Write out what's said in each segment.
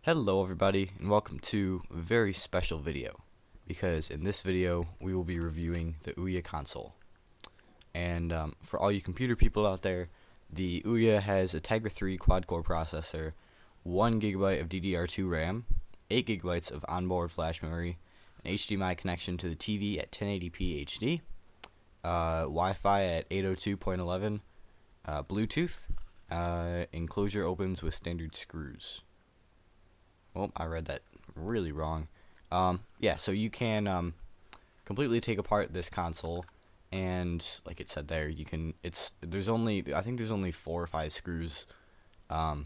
Hello everybody, and welcome to a very special video, because in this video we will be reviewing the Ouya console. And for all you computer people out there, the Ouya has a Tegra 3 quad-core processor, 1 GB of DDR2 Ram, 8 GB of onboard flash memory, an HDMI connection to the TV at 1080p HD, Wi-Fi at 802.11, Bluetooth, enclosure opens with standard screws. Oh, I read that really wrong. Yeah, so you can completely take apart this console, and like it said there, you can. I think there's only 4 or 5 screws that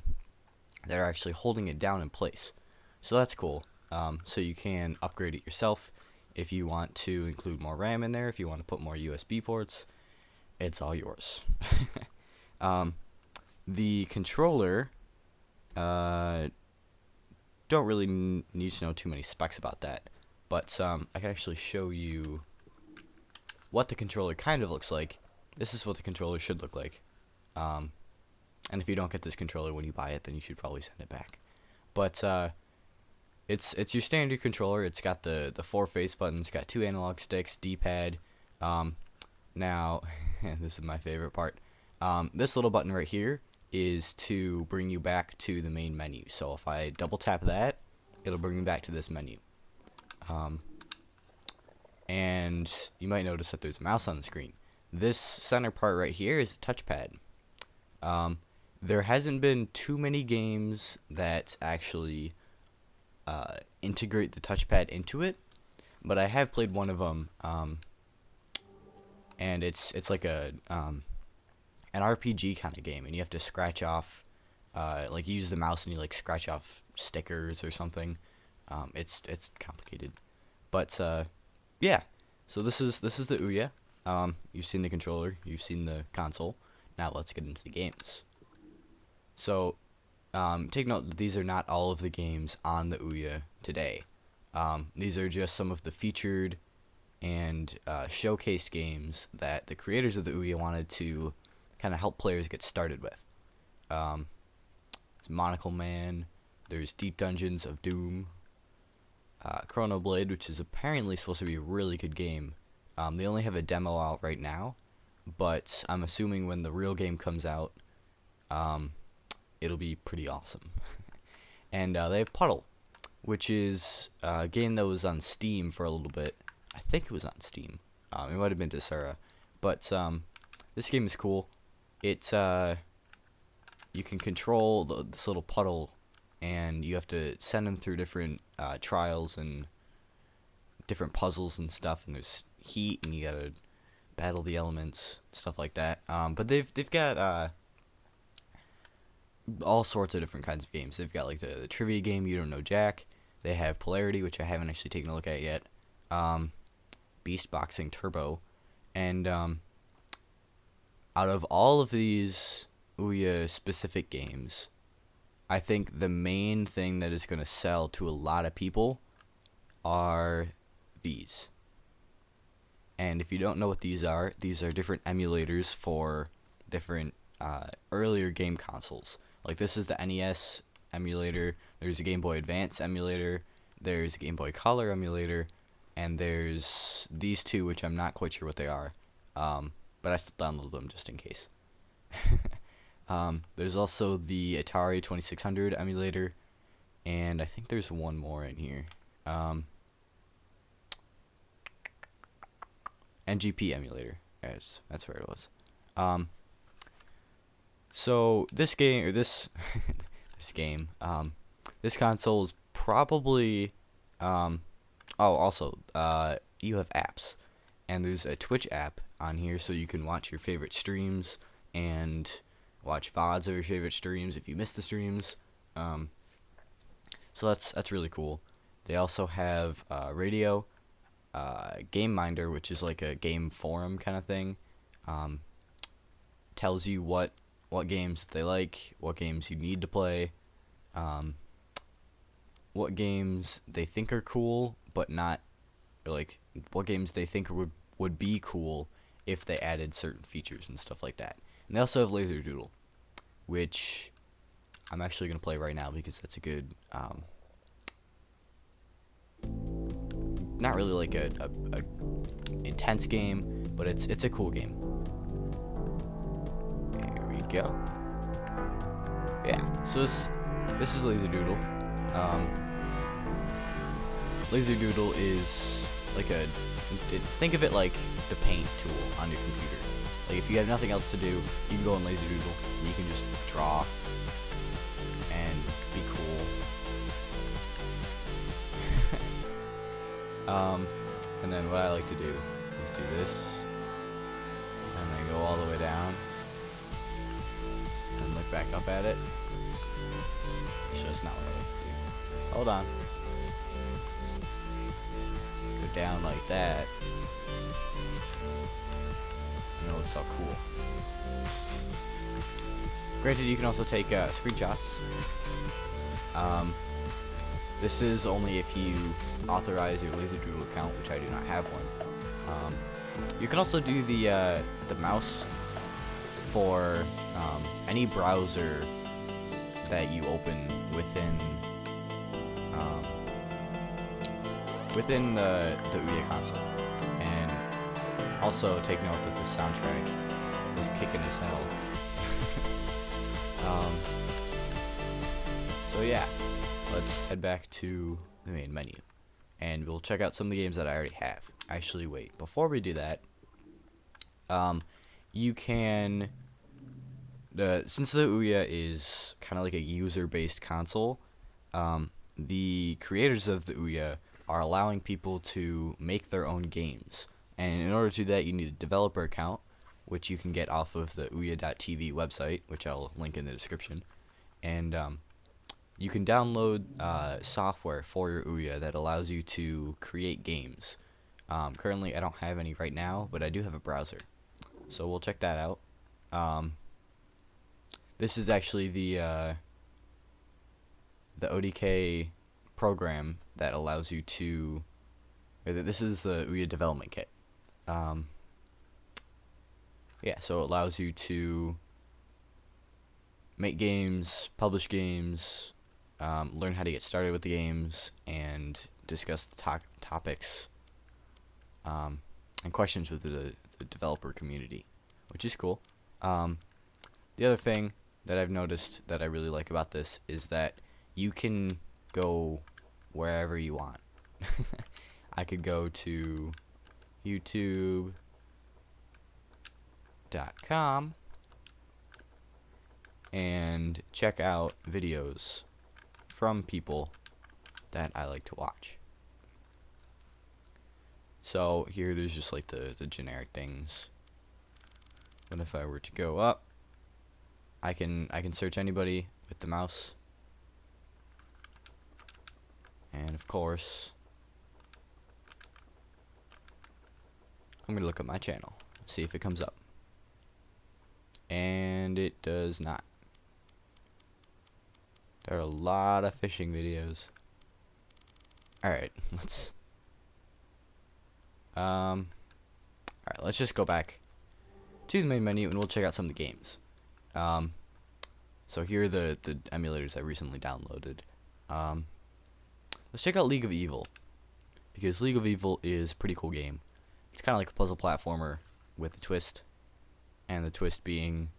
are actually holding it down in place. So that's cool. So you can upgrade it yourself if you want to include more RAM in there. If you want to put more USB ports, it's all yours. The controller. Don't really need to know too many specs about that, but I can actually show you what the controller kind of looks like. This is what the controller should look like, and if you don't get this controller when you buy it, then you should probably send it back. But it's your standard controller. It's got the 4 face buttons, got 2 analog sticks, D-pad. Now this is my favorite part. This little button right here is to bring you back to the main menu. So if I double tap that, it'll bring me back to this menu. And you might notice that there's a mouse on the screen. This center part right here is a touchpad. There hasn't been too many games that actually integrate the touchpad into it, but I have played one of them, and it's like an RPG kind of game, and you have to scratch off, like you use the mouse and you like scratch off stickers or something. It's complicated, but yeah. So this is the Ouya. You've seen the controller, you've seen the console. Now let's get into the games. So take note that these are not all of the games on the Ouya today. These are just some of the featured and showcased games that the creators of the Ouya wanted to kind of help players get started with. There's Monocle Man, there's Deep Dungeons of Doom, Chrono Blade, which is apparently supposed to be a really good game. They only have a demo out right now, but I'm assuming when the real game comes out, it'll be pretty awesome. And they have Puddle, which is a game that was on Steam for a little bit. I think it was on Steam. It might have been Desura, but this game is cool. It's you can control this little puddle, and you have to send them through different trials and different puzzles and stuff. And there's heat, and you gotta battle the elements, stuff like that. But they've got all sorts of different kinds of games. They've got like the trivia game, You Don't Know Jack. They have Polarity, which I haven't actually taken a look at yet. Beast Boxing Turbo, and out of all of these Ouya specific games, I think the main thing that is going to sell to a lot of people are these. And if you don't know what these are different emulators for different earlier game consoles. Like this is the NES emulator, there's a Game Boy Advance emulator, there's a Game Boy Color emulator, and there's these two, which I'm not quite sure what they are. But I still download them just in case. There's also the Atari 2600 emulator, and I think there's one more in here. NGP emulator. Yes, that's where it was. So this game, or this this console is probably also you have apps, and there's a Twitch app on here, so you can watch your favorite streams and watch VODs of your favorite streams if you miss the streams. So that's really cool. They also have radio, Game Minder, which is like a game forum kind of thing. Tells you what games that they like, what games you need to play, what games they think are cool but not, or like what games they think would be cool if they added certain features and stuff like that. And they also have Laserdoodle, which I'm actually gonna play right now because that's a good, not really like a intense game, but it's a cool game. There we go. Yeah, so this is Laserdoodle. Laserdoodle is like think of it like the paint tool on your computer. Like if you have nothing else to do, you can go in Laserdoodle and you can just draw and be cool. And then what I like to do is do this, and then go all the way down, and look back up at it. Actually, that's not what I like to do. Hold on. Go down like that, and it looks all cool. Granted, you can also take screenshots. This is only if you authorize your Laserdoodle account, which I do not have one. You can also do the mouse for any browser that you open within the Ouya console. And also take note that the soundtrack is kicking as hell. So yeah, let's head back to the main menu, and we'll check out some of the games that I already have. Actually, wait, before we do that, you can, since the Ouya is kind of like a user-based console, the creators of the Ouya are allowing people to make their own games, and in order to do that, you need a developer account, which you can get off of the Ouya.tv website, which I'll link in the description, and you can download software for your Ouya that allows you to create games. Currently, I don't have any right now, but I do have a browser, so we'll check that out. This is actually the ODK program that allows you to. This is the Ouya development kit. Yeah, so it allows you to make games, publish games, learn how to get started with the games, and discuss the topics and questions with the developer community, which is cool. The other thing that I've noticed that I really like about this is that you can go wherever you want. I could go to youtube.com and check out videos from people that I like to watch. So here there's just like the generic things. But if I were to go up, I can search anybody with the mouse. And of course, I'm gonna look up my channel, see if it comes up. And it does not. There are a lot of fishing videos. Alright, let's let's just go back to the main menu and we'll check out some of the games. So here are the emulators I recently downloaded. Let's check out League of Evil, because League of Evil is a pretty cool game. It's kind of like a puzzle platformer with a twist, and the twist being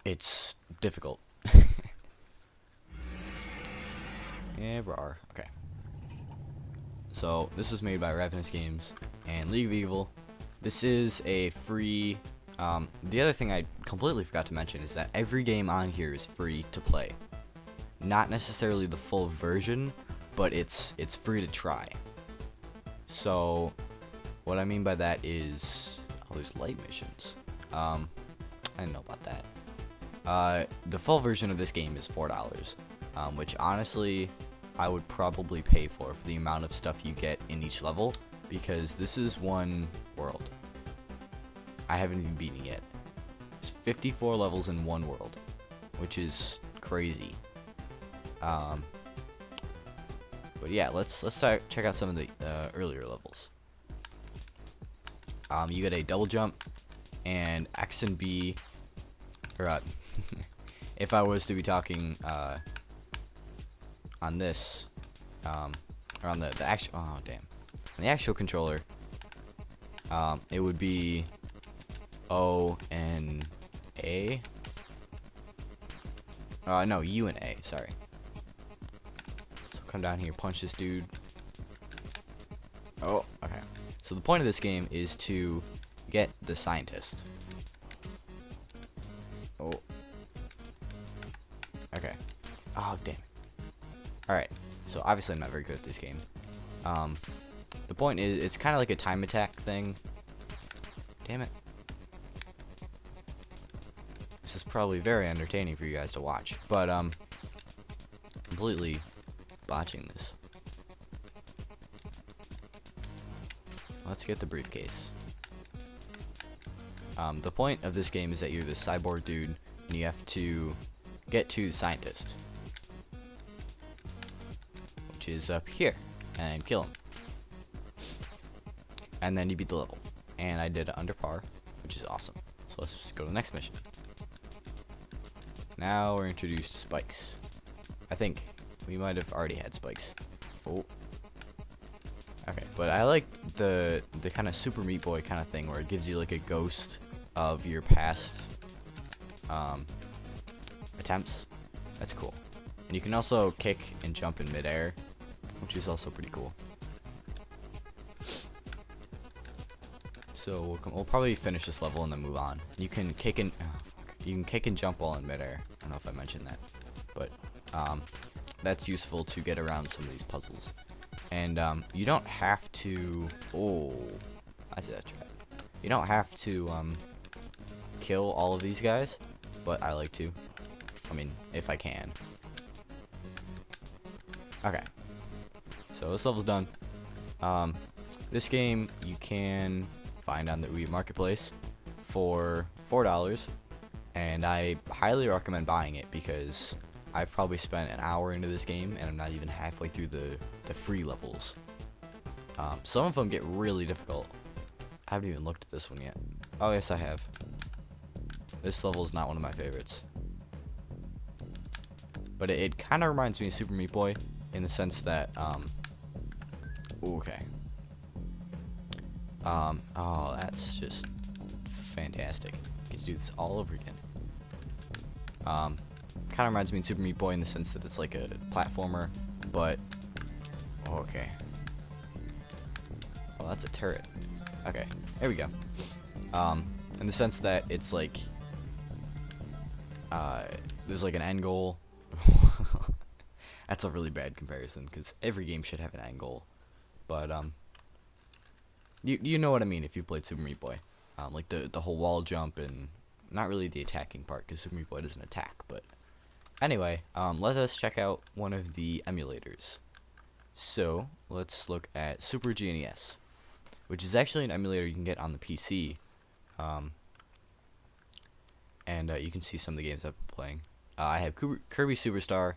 it's difficult. Error. Okay. So this was made by Ravenous Games and League of Evil. This is a free. The other thing I completely forgot to mention is that every game on here is free to play. Not necessarily the full version, but it's free to try. So what I mean by that is, oh, there's light missions. I didn't know about that. The full version of this game is $4, which honestly I would probably pay for the amount of stuff you get in each level, because this is one world. I haven't even beaten it yet. There's 54 levels in one world, which is crazy. But yeah, let's check out some of the earlier levels. You get a double jump, and X and B, or if I was to be talking on this, or on the actual, oh damn, on the actual controller, it would be O and A. No, U and A. Sorry. So come down here, punch this dude. Oh, okay. So the point of this game is to get the scientist. Oh. Okay. Oh, damn it. Alright. So obviously I'm not very good at this game. The point is, it's kind of like a time attack thing. Damn it. This is probably very entertaining for you guys to watch, but completely botching this. Let's get the briefcase. The point of this game is that you're this cyborg dude, and you have to get to the scientist, which is up here, and kill him. And then you beat the level. And I did it under par, which is awesome. So let's just go to the next mission. Now we're introduced to spikes. I think we might have already had spikes. Oh. Okay, but I like the kind of Super Meat Boy kind of thing where it gives you like a ghost of your past attempts. That's cool. And you can also kick and jump in midair, which is also pretty cool. So we'll probably finish this level and then move on. You can kick and you can kick and jump while in midair. I don't know if I mentioned that, but that's useful to get around some of these puzzles. And you don't have to. Oh, I see that trap. You don't have to kill all of these guys, but I like to. I mean, if I can. Okay. So this level's done. This game you can find on the Ouya Marketplace for $4, and I highly recommend buying it because I've probably spent an hour into this game and I'm not even halfway through the free levels. Some of them get really difficult. I haven't even looked at this one yet. Oh yes, I have. This level is not one of my favorites, but it kind of reminds me of Super Meat Boy in the sense that okay. Oh, that's just fantastic. Get to do this all over again. Kind of reminds me of Super Meat Boy in the sense that it's like a platformer, but okay. Oh, that's a turret. Okay, there we go. In the sense that it's like there's like an end goal. That's a really bad comparison because every game should have an end goal, but you know what I mean if you played Super Meat Boy. Like the whole wall jump and not really the attacking part because Super Meat Boy doesn't attack. But anyway, let us check out one of the emulators. So let's look at Super GNES, which is actually an emulator you can get on the PC. And you can see some of the games I've been playing. I have Kirby Superstar,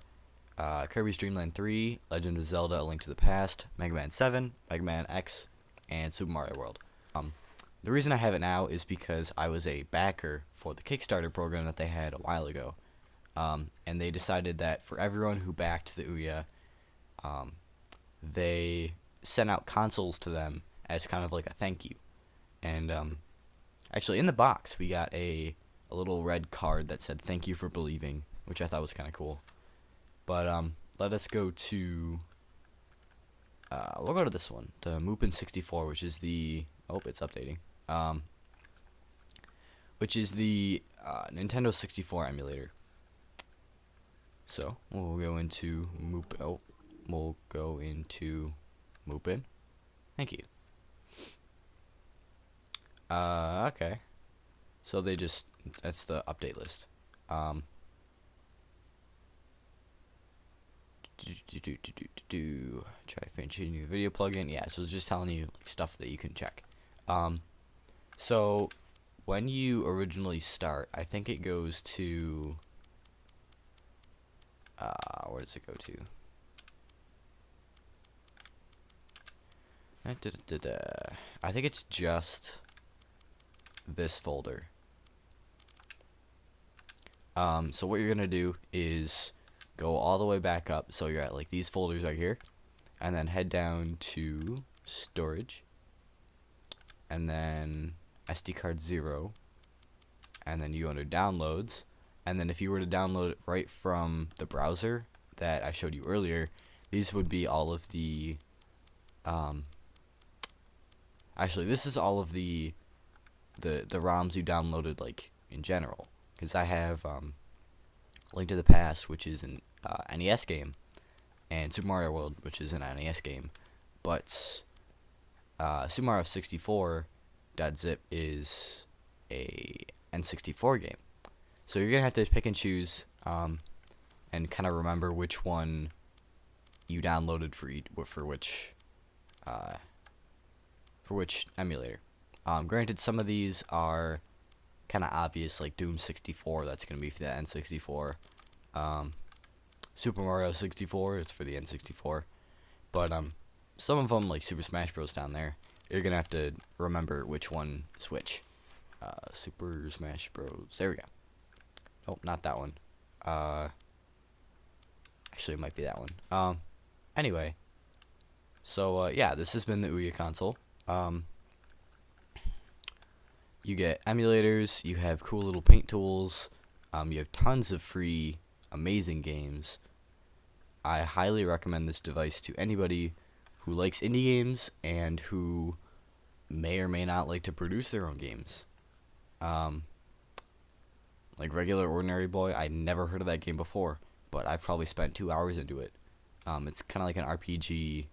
Kirby's Dream Land 3, Legend of Zelda: A Link to the Past, Mega Man 7, Mega Man X, and Super Mario World. The reason I have it now is because I was a backer for the Kickstarter program that they had a while ago. And they decided that for everyone who backed the Ouya, they sent out consoles to them as kind of like a thank you. And actually in the box we got a little red card that said thank you for believing, which I thought was kind of cool. But let us go to we'll go to this one, the Mupen 64, which is the it's updating. Which is the Nintendo 64 emulator. So we'll go into we'll go into Mupen. Thank you. Okay. So that's the update list. Try finishing new video plugin. Yeah, so it's just telling you like stuff that you can check. So when you originally start, I think it goes to where does it go to? I think it's just this folder. So what you're gonna do is go all the way back up. So you're at like these folders right here, and then head down to storage, and then SD card 0, and then you go under downloads, and then if you were to download it right from the browser that I showed you earlier, these would be all of the actually this is all of the ROMs you downloaded like in general, because I have Link to the Past, which is an NES game, and Super Mario World, which is an NES game, but Super Mario 64.zip is a N64 game. So you're gonna have to pick and choose, and kind of remember which one you downloaded for which emulator. Granted, some of these are kind of obvious, like Doom 64. That's gonna be for the N64. Super Mario 64. It's for the N64. But some of them, like Super Smash Bros. Down there, you're gonna have to remember which one is which. Super Smash Bros. There we go. Nope, not that one. Actually, it might be that one. Anyway, so yeah, this has been the Ouya console. You get emulators, you have cool little paint tools, you have tons of free, amazing games. I highly recommend this device to anybody who likes indie games and who may or may not like to produce their own games. Like Regular Ordinary Boy, I never heard of that game before, but I've probably spent 2 hours into it. It's kind of like an RPG.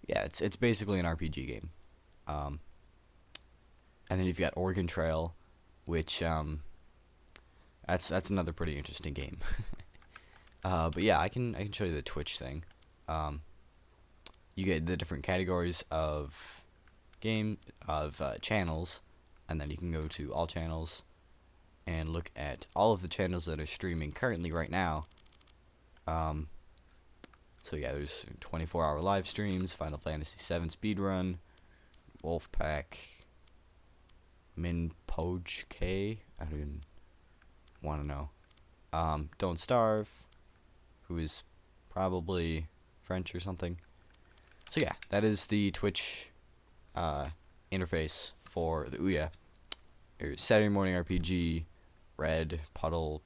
Yeah, it's basically an RPG game. And then you've got Oregon Trail, which that's another pretty interesting game. But yeah, I can show you the Twitch thing. You get the different categories of channels, and then you can go to all channels and look at all of the channels that are streaming currently right now. So yeah, there's 24-hour live streams, Final Fantasy VII speedrun, Wolfpack, Minpoj K. I don't even want to know. Don't Starve, who is probably French or something. So yeah, that is the Twitch interface for the Ouya. There's Saturday Morning RPG, Red, Puddle,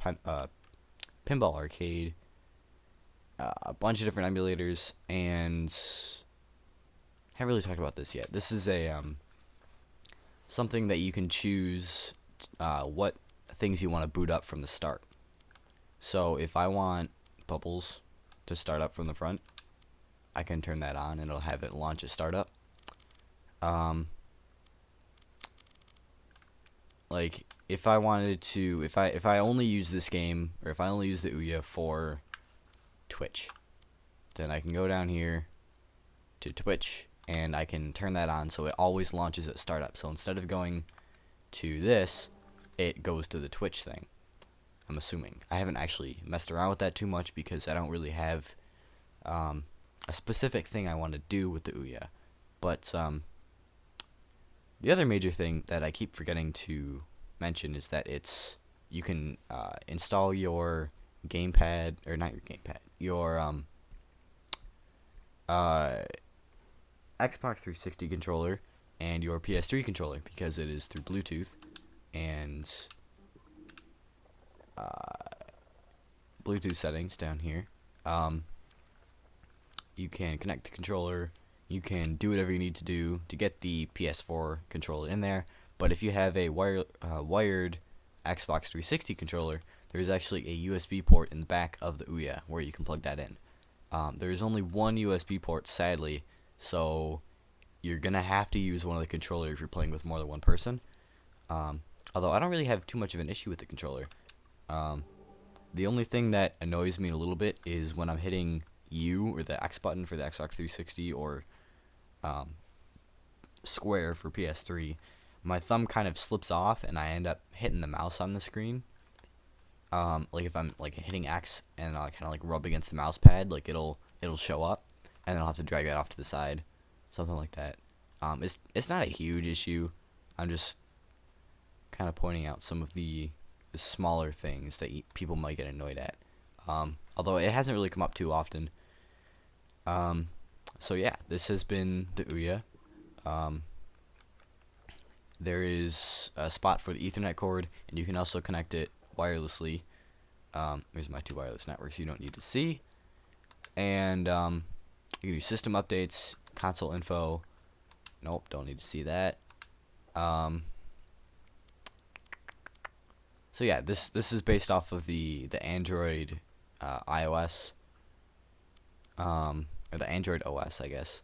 Pinball Arcade, a bunch of different emulators, and I haven't really talked about this yet. This is a something that you can choose what things you want to boot up from the start. So if I want Bubbles to start up from the front, I can turn that on and it'll have it launch a startup. Like if I wanted to, if I only use this game, or if I only use the Ouya for Twitch, then I can go down here to Twitch and I can turn that on so it always launches at startup. So instead of going to this, it goes to the Twitch thing. I'm assuming. I haven't actually messed around with that too much because I don't really have a specific thing I want to do with the Ouya. But the other major thing that I keep forgetting to mention is that you can install your gamepad, or not your gamepad, your Xbox 360 controller and your PS3 controller, because it is through Bluetooth, and Bluetooth settings down here. You can connect the controller, you can do whatever you need to do to get the PS4 controller in there, but if you have a wired Xbox 360 controller, there's actually a USB port in the back of the Ouya where you can plug that in. There is only one USB port, sadly, so you're going to have to use one of the controllers if you're playing with more than one person. Although I don't really have too much of an issue with the controller. The only thing that annoys me a little bit is when I'm hitting U, or the X button for the Xbox 360, or square for PS3, my thumb kind of slips off and I end up hitting the mouse on the screen. Like if I'm like hitting X and I'll kind of like rub against the mouse pad, like it'll show up, and then I'll have to drag that off to the side, something like that. It's not a huge issue. I'm just kind of pointing out some of the smaller things that people might get annoyed at. Although it hasn't really come up too often. So yeah, this has been the Ouya. There is a spot for the Ethernet cord, and you can also connect it wirelessly. Here's my 2 wireless networks you don't need to see. And you can do system updates, console info. Nope, don't need to see that. So yeah, this is based off of the Android iOS, or the Android OS, I guess.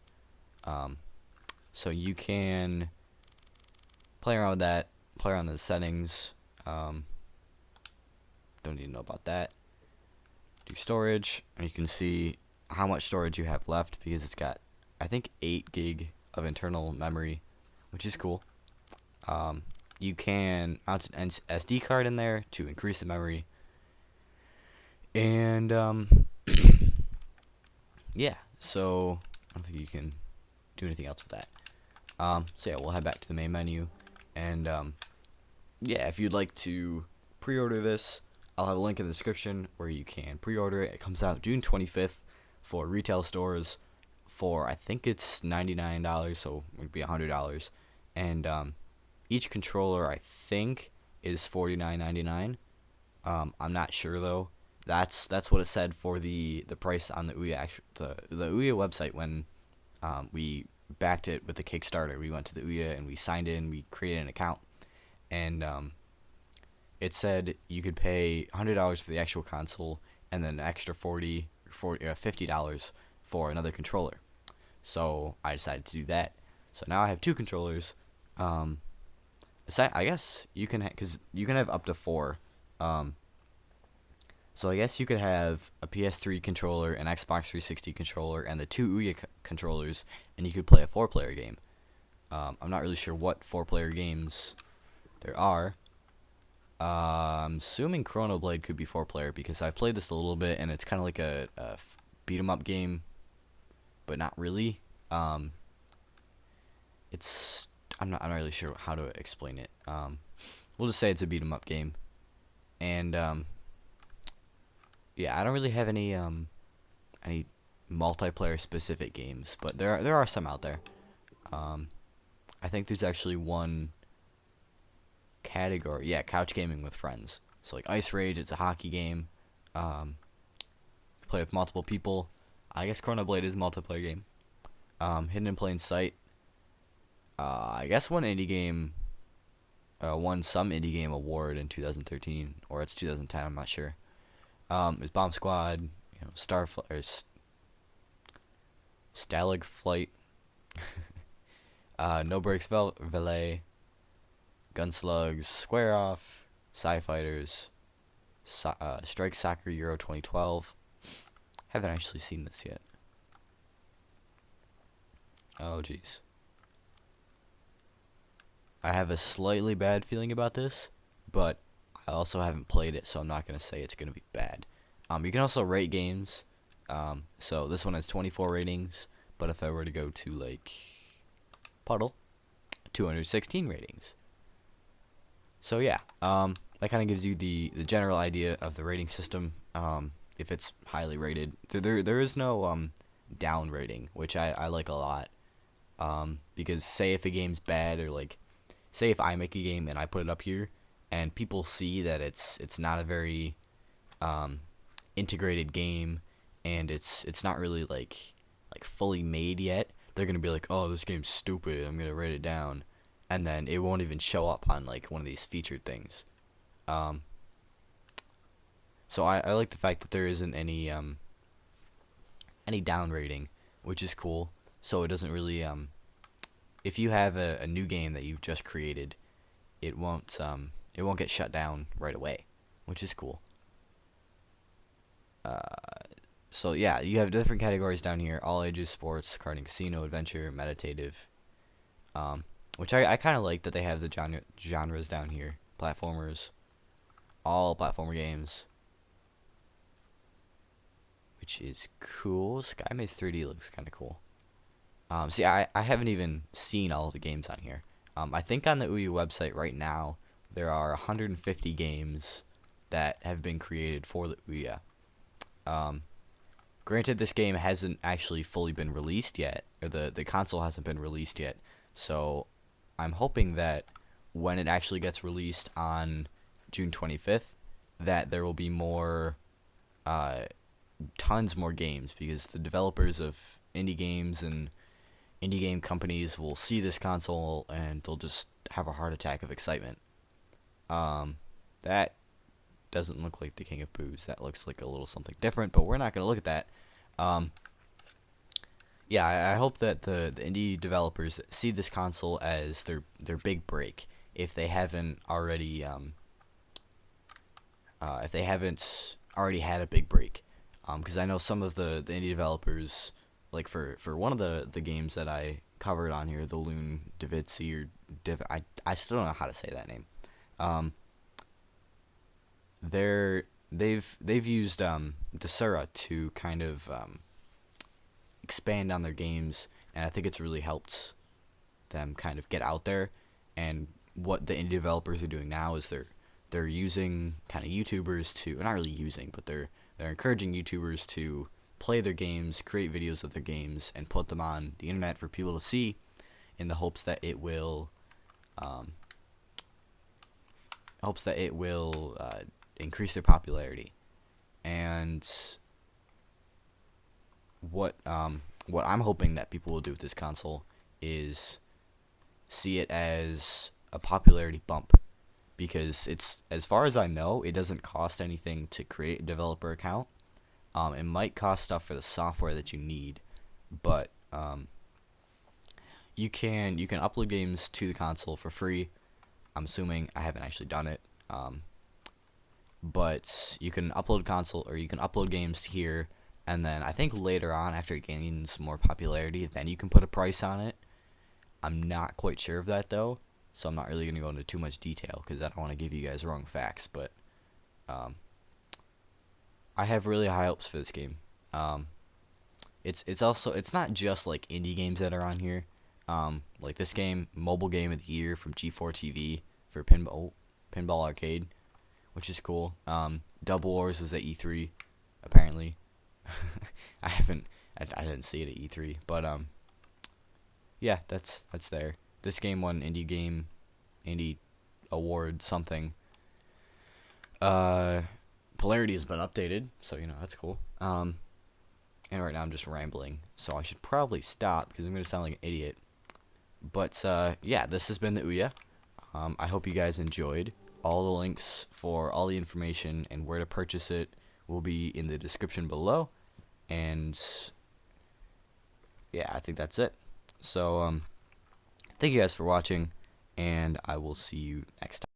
So you can play around with that, play around with the settings. Don't need to know about that. Do storage, and you can see how much storage you have left, because it's got, I think, 8 gig of internal memory, which is cool. You can mount an SD card in there to increase the memory. And yeah, so I don't think you can do anything else with that. So yeah, we'll head back to the main menu, and yeah, if you'd like to pre-order this, I'll have a link in the description where you can pre-order it. It comes out June 25th for retail stores for, I think it's $99, so it would be $100. And each controller, I think, is $49.99. I'm not sure though. That's what it said for the price on the Ouya the Ouya website when we backed it with the Kickstarter. We went to the Ouya and we signed in. We created an account, and it said you could pay $100 for the actual console and then an extra $50 for another controller. So I decided to do that. So now I have 2 controllers. I guess you can, because you can have up to 4. So I guess you could have a PS3 controller, an Xbox 360 controller, and the 2 Ouya controllers, and you could play a 4-player game. I'm not really sure what 4-player games there are. I'm assuming Chronoblade could be 4-player, because I've played this a little bit, and it's kind of like a beat 'em up game, but not really. I'm not really sure how to explain it. We'll just say it's a beat 'em up game, and yeah, I don't really have any multiplayer specific games, but there are some out there. I think there's actually one category, yeah, couch gaming with friends. So like Ice Rage, it's a hockey game. Play with multiple people. I guess Chronoblade is a multiplayer game. Hidden in Plain Sight. I guess one indie game won some indie game award in 2013, or it's 2010. I'm not sure. There's Bomb Squad, Stalag Flight, No Brakes Valet, Gunslugs, Square Off, Sci Fighters, Strike Soccer Euro 2012. Haven't actually seen this yet. Oh jeez. I have a slightly bad feeling about this, but I also haven't played it, so I'm not going to say it's going to be bad. You can also rate games. So this one has 24 ratings, but if I were to go to, like, Puddle, 216 ratings. So yeah, that kind of gives you the general idea of the rating system, if it's highly rated. There is no down rating, which I like a lot, because say if a game's bad, or like, say if I make a game and I put it up here, and people see that it's not a very integrated game, and it's not really like fully made yet, they're gonna be like, oh, this game's stupid, I'm gonna rate it down, and then it won't even show up on like one of these featured things. So I like the fact that there isn't any down rating, which is cool. So it doesn't really if you have a new game that you've just created, it won't get shut down right away, which is cool. So yeah, you have different categories down here: all ages, sports, karting, casino, adventure, meditative. Which I kind of like that they have the genres down here: platformers, all platformer games, which is cool. Sky Maze 3D looks kind of cool. See, I haven't even seen all of the games on here. I think on the Ouya website right now there are 150 games that have been created for the Ouya. Granted, this game hasn't actually fully been released yet, or the console hasn't been released yet, so I'm hoping that when it actually gets released on June 25th, that there will be tons more games, because the developers of indie games and indie game companies will see this console and they'll just have a heart attack of excitement. That doesn't look like the King of Booze. That looks like a little something different, but we're not going to look at that. Yeah, I hope that the indie developers see this console as their big break, if they haven't already had a big break. Because I know some of the indie developers, like for one of the games that I covered on here, the Loon Divitsi, or I still don't know how to say that name. They've used Desura to kind of expand on their games, and I think it's really helped them kind of get out there. And what the indie developers are doing now is they're using kind of YouTubers to, not really using, but they're encouraging YouTubers to play their games, create videos of their games, and put them on the internet for people to see, in the hopes that it will increase their popularity. And what I'm hoping that people will do with this console is see it as a popularity bump, because it's, as far as I know, it doesn't cost anything to create a developer account. It might cost stuff for the software that you need, but you can upload games to the console for free. I'm assuming, I haven't actually done it, but you can upload games to here, and then I think later on, after it gains more popularity, then you can put a price on it. I'm not quite sure of that though, so I'm not really going to go into too much detail, because I don't want to give you guys wrong facts. But I have really high hopes for this game. It's not just like indie games that are on here. Like this game, Mobile Game of the Year from G4 TV for Pinball Arcade, which is cool. Double Wars was at E3, apparently. I didn't see it at E3, but yeah, that's there. This game won indie award something. Polarity has been updated, so that's cool. And right now I'm just rambling, so I should probably stop, because I'm gonna sound like an idiot. But yeah, this has been the Ouya. I hope you guys enjoyed. All the links for all the information and where to purchase it will be in the description below. And yeah, I think that's it. So thank you guys for watching, and I will see you next time.